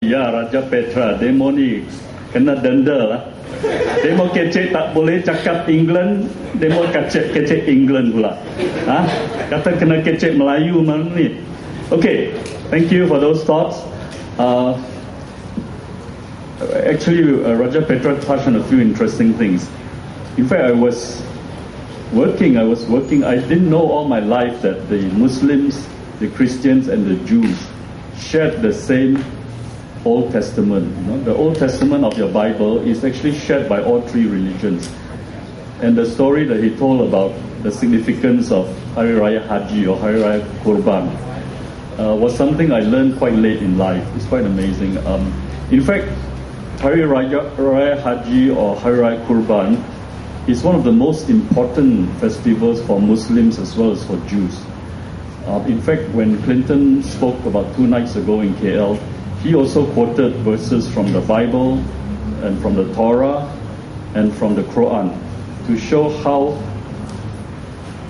Ya Raja Petra, demo ni kena denda lah. Demo kecek tak boleh cakap England, demo kecek England pula. Kata kena kecek Melayu mana ni. Okay, thank you for those thoughts. Actually, Raja Petra touched on a few interesting things. In fact, I was working. I didn't know all my life that the Muslims, the Christians, and the Jews shared the same Old Testament. The Old Testament of your Bible is actually shared by all three religions. And the story that he told about the significance of Hari Raya Haji or Hari Raya Kurban was something I learned quite late in life. It's quite amazing. In fact, Hari Raya Haji or Hari Raya Kurban is one of the most important festivals for Muslims as well as for Jews. In fact, when Clinton spoke about 2 nights ago in KL, he also quoted verses from the Bible and from the Torah and from the Quran to show how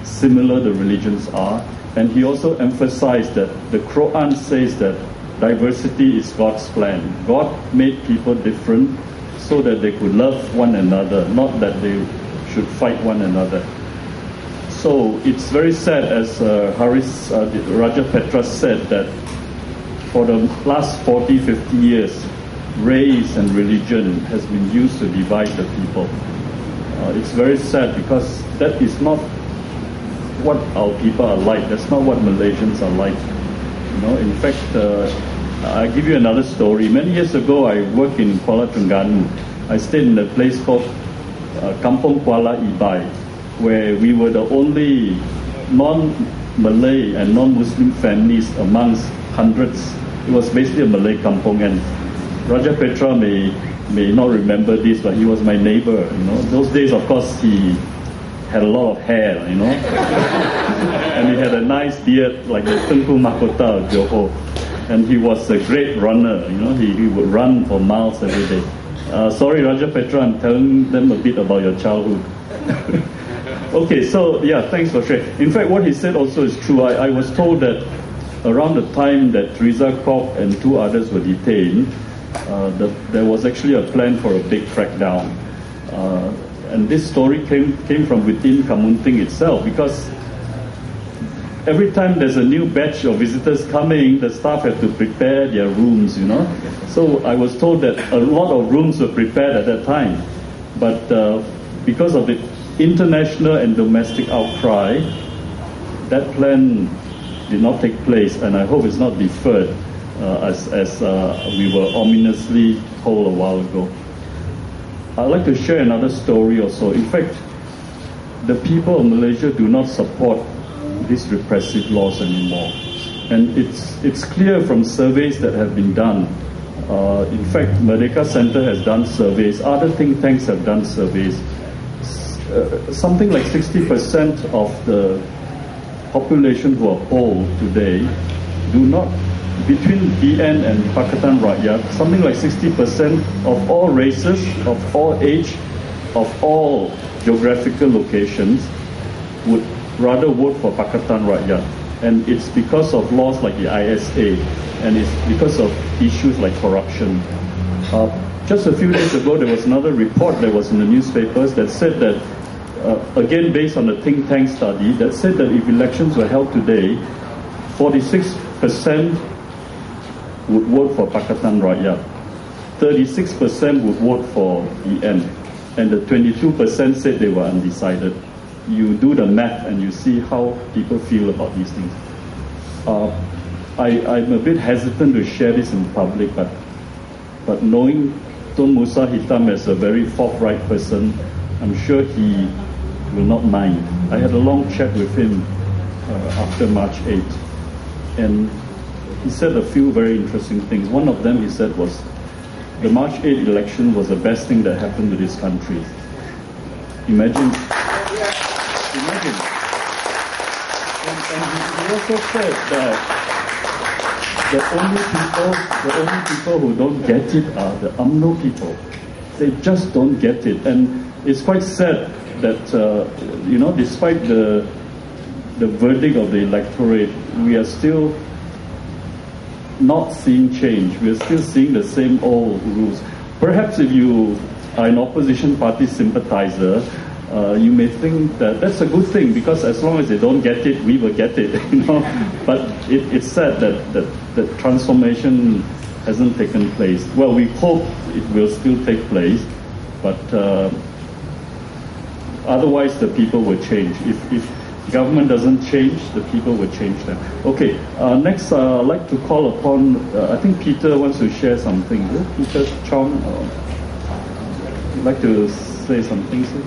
similar the religions are. And he also emphasized that the Quran says that diversity is God's plan. God made people different so that they could love one another, not that they should fight one another. So it's very sad, as Raja Petra said, that for the last 40, 50 years, race and religion has been used to divide the people. It's very sad because that is not what our people are like. That's not what Malaysians are like. In fact, I'll give you another story. Many years ago, I worked in Kuala Terengganu. I stayed in a place called Kampung Kuala Ibai, where we were the only non-Malay and non-Muslim families amongst hundreds. It was basically a Malay kampung, and Raja Petra may not remember this, but he was my neighbor. Those days, of course, he had a lot of hair, and he had a nice beard like the Tengku Mahkota of Johor, and he was a great runner. He would run for miles every day. Sorry, Raja Petra, I'm telling them a bit about your childhood. Okay, so yeah, thanks for sharing. In fact, what he said also is true. I was told that around the time that Teresa Kok and 2 others were detained, there was actually a plan for a big crackdown. And this story came from within Kamunting itself, because every time there's a new batch of visitors coming, the staff have to prepare their rooms, So I was told that a lot of rooms were prepared at that time. But because of the international and domestic outcry, that plan did not take place, and I hope it's not deferred as we were ominously told a while ago. I'd like to share another story also. In fact, the people of Malaysia do not support these repressive laws anymore. And it's clear from surveys that have been done. In fact, Merdeka Center has done surveys. Other think tanks have done surveys. Something like 60% of the population who are polled today do not, between BN and Pakatan Rakyat, something like 60% of all races, of all age, of all geographical locations would rather vote for Pakatan Rakyat. And it's because of laws like the ISA, and it's because of issues like corruption. Just a few days ago, there was another report that was in the newspapers that said that again based on a think tank study that said that if elections were held today, 46% would vote for Pakatan Rakyat, 36% would vote for EN, and the 22% said they were undecided. You do the math and you see how people feel about these things. I'm a bit hesitant to share this in public, but knowing Tun Musa Hitam as a very forthright person, I'm sure he will not mind. I had a long chat with him after March 8th, and he said a few very interesting things. One of them he said was, the March 8th election was the best thing that happened to this country. Imagine. And he also said that the only people who don't get it are the UMNO people. They just don't get it. And it's quite sad that, despite the verdict of the electorate, we are still not seeing change. We're still seeing the same old rules. Perhaps if you are an opposition party sympathizer, you may think that that's a good thing, because as long as they don't get it, we will get it. But it's sad that transformation hasn't taken place. Well, we hope it will still take place, but otherwise the people will change. If government doesn't change, the people will change them. Okay, next I'd like to call upon, I think Peter wants to share something. Peter Chong, would like to say something, sir?